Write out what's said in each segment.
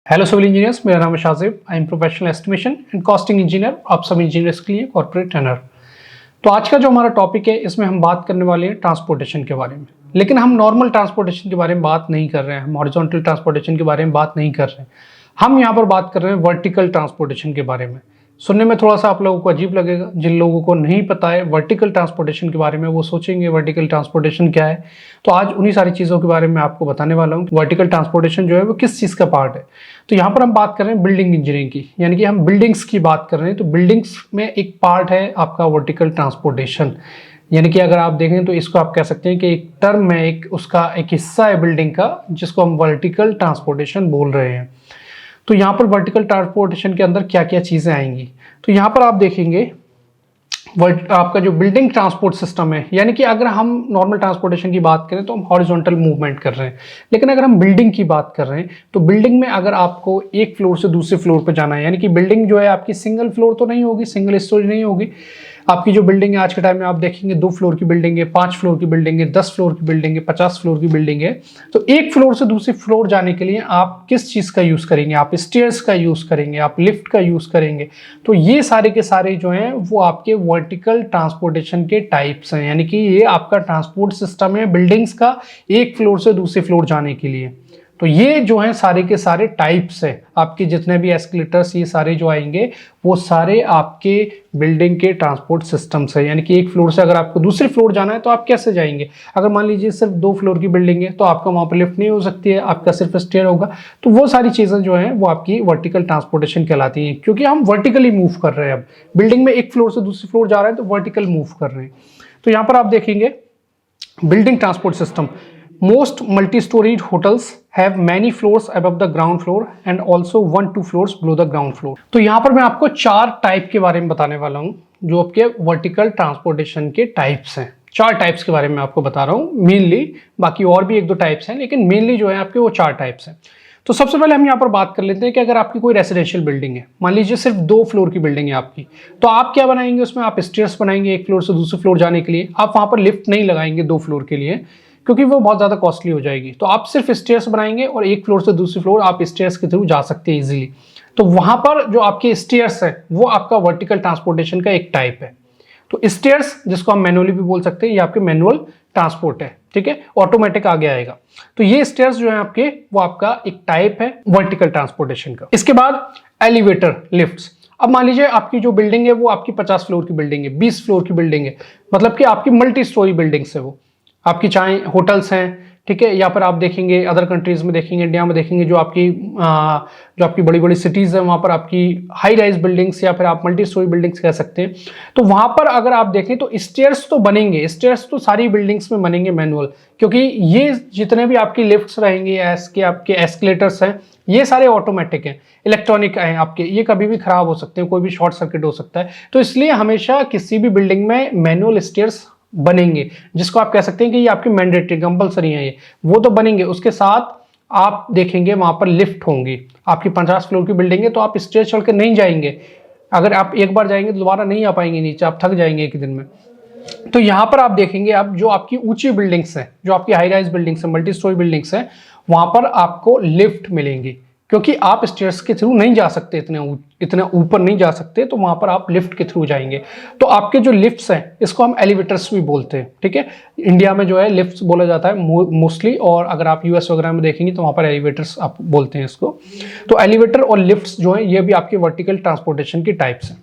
Hello civil engineers, मेरा नाम है Shajib. I am professional estimation and costing engineer. आप सब इंजीनियर्स के लिए कॉर्पोरेट ट्रेनर। तो आज का जो हमारा टॉपिक है, इसमें हम बात करने वाले हैं ट्रांसपोर्टेशन के बारे में। लेकिन हम नॉर्मल ट्रांसपोर्टेशन के बारे में बात नहीं कर रहे हैं, हम हॉरिजॉन्टल ट्रांसपोर्टेशन के बारे में बात नहीं कर रहे हैं। हम यहाँ पर बात कर रहे हैं वर्टिकल ट्रांसपोर्टेशन के बारे में। सुनने में थोड़ा सा आप लोगों को अजीब लगेगा। जिन लोगों को नहीं पता है वर्टिकल ट्रांसपोर्टेशन के बारे में, वो सोचेंगे वर्टिकल ट्रांसपोर्टेशन क्या है। तो आज उन्हीं सारी चीज़ों के बारे में आपको बताने वाला हूँ। वर्टिकल ट्रांसपोर्टेशन जो है वो किस चीज़ का पार्ट है। तो यहाँ पर हम बात कर रहे हैं बिल्डिंग इंजीनियरिंग की, यानी कि हम बिल्डिंग्स की बात कर रहे हैं। तो बिल्डिंग्स में एक पार्ट है आपका वर्टिकल ट्रांसपोर्टेशन, यानी कि अगर आप देखें तो इसको आप कह सकते हैं कि एक टर्म है, एक उसका एक हिस्सा है बिल्डिंग का, जिसको हम वर्टिकल ट्रांसपोर्टेशन बोल रहे हैं। तो यहाँ पर वर्टिकल ट्रांसपोर्टेशन के अंदर क्या क्या चीज़ें आएंगी, तो यहाँ पर आप देखेंगे आपका जो बिल्डिंग ट्रांसपोर्ट सिस्टम है, यानी कि अगर हम नॉर्मल ट्रांसपोर्टेशन की बात करें तो हम हॉरिजॉन्टल मूवमेंट कर रहे हैं। लेकिन अगर हम बिल्डिंग की बात कर रहे हैं तो बिल्डिंग में अगर आपको एक फ्लोर से दूसरे फ्लोर पर जाना है, यानी कि बिल्डिंग जो है आपकी सिंगल फ्लोर तो नहीं होगी, सिंगल स्टोरी नहीं होगी। आपकी जो बिल्डिंग है आज के टाइम में आप देखेंगे 2 फ्लोर की बिल्डिंग है, 5 फ्लोर की बिल्डिंग है, 10 फ्लोर की बिल्डिंग है, 50 फ्लोर की बिल्डिंग है। तो एक फ्लोर से दूसरी फ्लोर जाने के लिए आप किस चीज़ का यूज़ करेंगे? आप स्टेयर्स का यूज़ करेंगे, आप लिफ्ट का यूज़ करेंगे। तो ये सारे के सारे जो हैं वो आपके वर्टिकल ट्रांसपोर्टेशन के टाइप्स हैं, यानी कि ये आपका ट्रांसपोर्ट सिस्टम है बिल्डिंग्स का एक फ्लोर से दूसरे फ्लोर जाने के लिए। तो ये जो है सारे के सारे टाइप्स है आपके, जितने भी एस्केलेटर्स ये सारे जो आएंगे वो सारे आपके बिल्डिंग के ट्रांसपोर्ट सिस्टम्स है। यानी कि एक फ्लोर से अगर आपको दूसरी फ्लोर जाना है तो आप कैसे जाएंगे? अगर मान लीजिए सिर्फ 2 फ्लोर की बिल्डिंग है तो आपका वहाँ पर लिफ्ट नहीं हो सकती है, आपका सिर्फ स्टेयर होगा। तो वो सारी चीज़ें जो हैं वो आपकी वर्टिकल ट्रांसपोर्टेशन कहलाती हैं, क्योंकि हम वर्टिकली मूव कर रहे हैं। अब बिल्डिंग में एक फ्लोर से दूसरी फ्लोर जा रहे हैं तो वर्टिकल मूव कर रहे हैं। तो यहाँ पर आप देखेंगे building transport system. Most multi-storied hotels have many floors above the ground floor and also 1-2 floors below the ground floor। तो यहाँ पर मैं आपको 4 टाइप के बारे में बताने वाला हूँ, जो आपके वर्टिकल ट्रांसपोर्टेशन के टाइप्स हैं। 4 टाइप्स के बारे में आपको बता रहा हूँ मेनली, बाकी और भी 1-2 टाइप्स हैं, लेकिन मेनली जो है आपके वो 4 टाइप्स हैं। तो सबसे पहले हम यहाँ पर बात कर लेते हैं कि अगर आपकी कोई रेसिडेंशियल बिल्डिंग है, मान लीजिए सिर्फ 2 फ्लोर की बिल्डिंग है आपकी, तो आप क्या बनाएंगे उसमें? आप स्टेयर्स बनाएंगे एक फ्लोर से दूसरे फ्लोर जाने के लिए। आप वहाँ पर लिफ्ट नहीं लगाएंगे 2 फ्लोर के लिए, क्योंकि वो बहुत ज़्यादा कॉस्टली हो जाएगी। तो आप सिर्फ स्टेयर्स बनाएंगे और एक फ्लोर से दूसरी फ्लोर आप स्टेयर्स के थ्रू जा सकते हैं इजीली। तो वहाँ पर जो आपके स्टेयर्स है वो आपका वर्टिकल ट्रांसपोर्टेशन का एक टाइप है। तो स्टेयर्स, जिसको हम मैनुअली भी बोल सकते हैं, ये आपके मैनुअल ट्रांसपोर्ट है, ठीक है, ऑटोमेटिक आगे आएगा। तो ये स्टेयर्स जो है आपके, वो आपका एक टाइप है वर्टिकल ट्रांसपोर्टेशन का। इसके बाद एलिवेटर, लिफ्ट्स। अब मान लीजिए आपकी जो बिल्डिंग है वो आपकी 50 फ्लोर की बिल्डिंग है, 20 फ्लोर की बिल्डिंग है, मतलब कि आपकी मल्टी स्टोरी बिल्डिंग्स है वो आपकी, चाहे होटल्स हैं, ठीक है, या फिर आप देखेंगे अदर कंट्रीज में देखेंगे, इंडिया में देखेंगे, जो आपकी बड़ी बड़ी सिटीज़ है वहाँ पर आपकी हाई राइज बिल्डिंग्स या फिर आप मल्टी स्टोरी बिल्डिंग्स कह सकते हैं। तो वहाँ पर अगर आप देखें तो स्टेयर्स तो बनेंगे, स्टेयर्स तो सारी बिल्डिंग्स में बनेंगे मैनुअल, क्योंकि ये जितने भी आपकी लिफ्ट्स रहेंगे, आपके एस्केलेटर्स हैं, ये सारे ऑटोमेटिक हैं, इलेक्ट्रॉनिक हैं आपके, ये कभी भी खराब हो सकते हैं, कोई भी शॉर्ट सर्किट हो सकता है। तो इसलिए हमेशा किसी भी बिल्डिंग में मैनुअल स्टेयर्स बनेंगे, जिसको आप कह सकते हैं कि ये आपकी मैंडेटरी कंपलसरी है, ये वो तो बनेंगे। उसके साथ आप देखेंगे वहां पर लिफ्ट होंगी। आपकी 50 फ्लोर की बिल्डिंग है तो आप स्टेयर चढ़ के नहीं जाएंगे। अगर आप एक बार जाएंगे तो दोबारा नहीं आ पाएंगे नीचे, आप थक जाएंगे एक दिन में। तो यहाँ पर आप देखेंगे अब जो आपकी ऊंची बिल्डिंग्स हैं, जो आपकी हाई राइज बिल्डिंग्स हैं, मल्टी स्टोरी बिल्डिंग्स हैं, वहां पर आपको लिफ्ट मिलेंगी, क्योंकि आप स्टेयर्स के थ्रू नहीं जा सकते, इतने ऊपर नहीं जा सकते, तो वहां पर आप लिफ्ट के थ्रू जाएंगे। तो आपके जो लिफ्ट्स हैं इसको हम एलिवेटर्स भी बोलते हैं, ठीक है। इंडिया में जो है लिफ्ट्स बोला जाता है मोस्टली, और अगर आप यूएस वगैरह में देखेंगे तो वहां पर एलिवेटर्स आप बोलते हैं इसको। तो एलिवेटर और लिफ्ट्स जो है ये भी आपके वर्टिकल ट्रांसपोर्टेशन की टाइप्स हैं।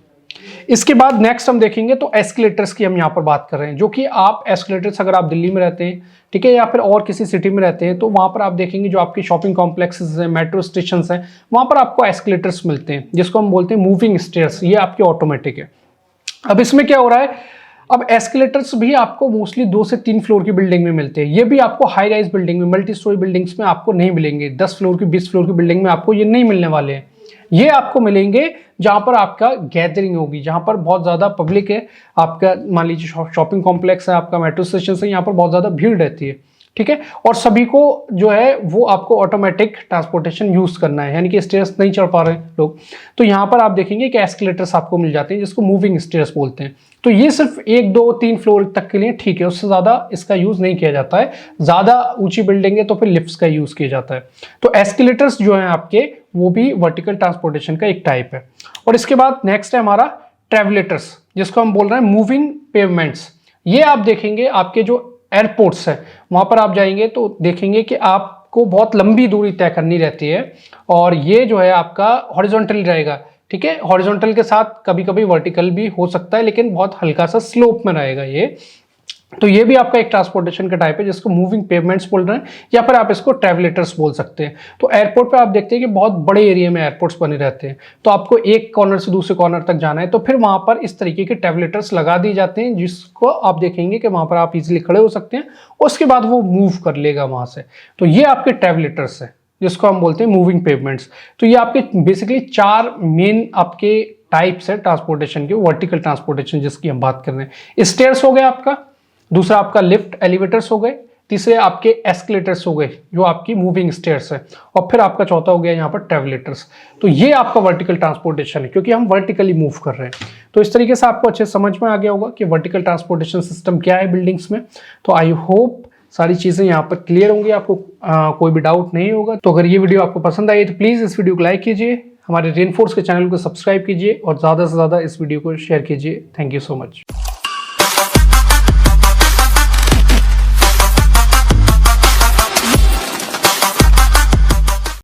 इसके बाद नेक्स्ट हम देखेंगे तो एस्केलेटर्स की हम यहाँ पर बात कर रहे हैं, जो कि आप एस्केलेटर्स, अगर आप दिल्ली में रहते हैं, ठीक है, या फिर और किसी सिटी में रहते हैं, तो वहाँ पर आप देखेंगे जो आपकी शॉपिंग कॉम्प्लेक्सेस हैं, मेट्रो स्टेशन हैं, वहाँ पर आपको एस्केलेटर्स मिलते हैं, जिसको हम बोलते हैं मूविंग स्टेयर्स। ये आपके ऑटोमेटिक है। अब इसमें क्या हो रहा है, अब एस्केलेटर्स भी आपको मोस्टली 2 से 3 फ्लोर की बिल्डिंग में मिलते हैं। ये भी आपको हाई राइज बिल्डिंग में, मल्टी स्टोरी बिल्डिंग्स में आपको नहीं मिलेंगे। 10 फ्लोर की, 20 फ्लोर की बिल्डिंग में आपको ये नहीं मिलने वाले हैं। ये आपको मिलेंगे जहां पर आपका गैदरिंग होगी, जहां पर बहुत ज्यादा पब्लिक है, आपका मान लीजिए शॉपिंग कॉम्प्लेक्स है, आपका मेट्रो स्टेशन है, यहाँ पर बहुत ज्यादा भीड़ रहती है। ठीक है। और सभी को जो है वो आपको ऑटोमेटिक ट्रांसपोर्टेशन यूज करना है, यानी कि स्टेयर्स नहीं चढ़ पा रहे लोग, तो यहाँ पर आप देखेंगे कि एस्केलेटर्स आपको मिल जाते हैं जिसको मूविंग स्टेयर्स बोलते हैं। तो ये सिर्फ 1 2 3 फ्लोर तक के लिए ठीक है, उससे ज्यादा इसका यूज नहीं किया जाता है। ज्यादा ऊंची बिल्डिंग है तो फिर लिफ्ट्स का यूज किया जाता है। तो एस्केलेटर्स जो है आपके वो भी वर्टिकल ट्रांसपोर्टेशन का एक टाइप है। और इसके बाद नेक्स्ट है हमारा ट्रेवलेटर्स, जिसको हम बोल रहे हैं मूविंग पेवमेंट्स। ये आप देखेंगे आपके जो एयरपोर्ट्स है वहां पर आप जाएंगे तो देखेंगे कि आपको बहुत लंबी दूरी तय करनी रहती है, और ये जो है आपका हॉरिजॉन्टल रहेगा, ठीक है। हॉरिजॉन्टल के साथ कभी कभी वर्टिकल भी हो सकता है, लेकिन बहुत हल्का सा स्लोप में रहेगा ये। तो ये भी आपका एक ट्रांसपोर्टेशन का टाइप है जिसको मूविंग पेवमेंट्स बोल रहे हैं, या फिर आप इसको ट्रेवलेटर्स बोल सकते हैं। तो एयरपोर्ट पे आप देखते हैं कि बहुत बड़े एरिया में एयरपोर्ट्स बने रहते हैं, तो आपको एक कॉर्नर से दूसरे कॉर्नर तक जाना है तो फिर वहां पर इस तरीके के ट्रेवलेटर्स लगा दिए जाते हैं, जिसको आप देखेंगे कि वहां पर आप इजिली खड़े हो सकते हैं, उसके बाद वो मूव कर लेगा वहां से। तो ये आपके ट्रेवलेटर्स है जिसको हम बोलते हैं मूविंग पेवमेंट्स। तो ये आपके बेसिकली 4 मेन आपके टाइप्स है ट्रांसपोर्टेशन के, वर्टिकल ट्रांसपोर्टेशन जिसकी हम बात कर रहे हैं। स्टेयर्स हो गया आपका, दूसरा आपका लिफ्ट एलिवेटर्स हो गए, तीसरे आपके एस्केलेटर्स हो गए जो आपकी मूविंग स्टेयर्स है, और फिर आपका चौथा हो गया यहाँ पर ट्रेवलेटर्स। तो ये आपका वर्टिकल ट्रांसपोर्टेशन है क्योंकि हम वर्टिकली मूव कर रहे हैं। तो इस तरीके से आपको अच्छे समझ में आ गया होगा कि वर्टिकल ट्रांसपोर्टेशन सिस्टम क्या है बिल्डिंग्स में। तो आई होप सारी चीजें यहाँ पर क्लियर होंगी, आपको कोई भी डाउट नहीं होगा। तो अगर ये वीडियो आपको पसंद आई तो प्लीज इस वीडियो को लाइक कीजिए, हमारे रेनफोर्स के चैनल को सब्सक्राइब कीजिए और ज्यादा से ज्यादा इस वीडियो को शेयर कीजिए। Thank you so much.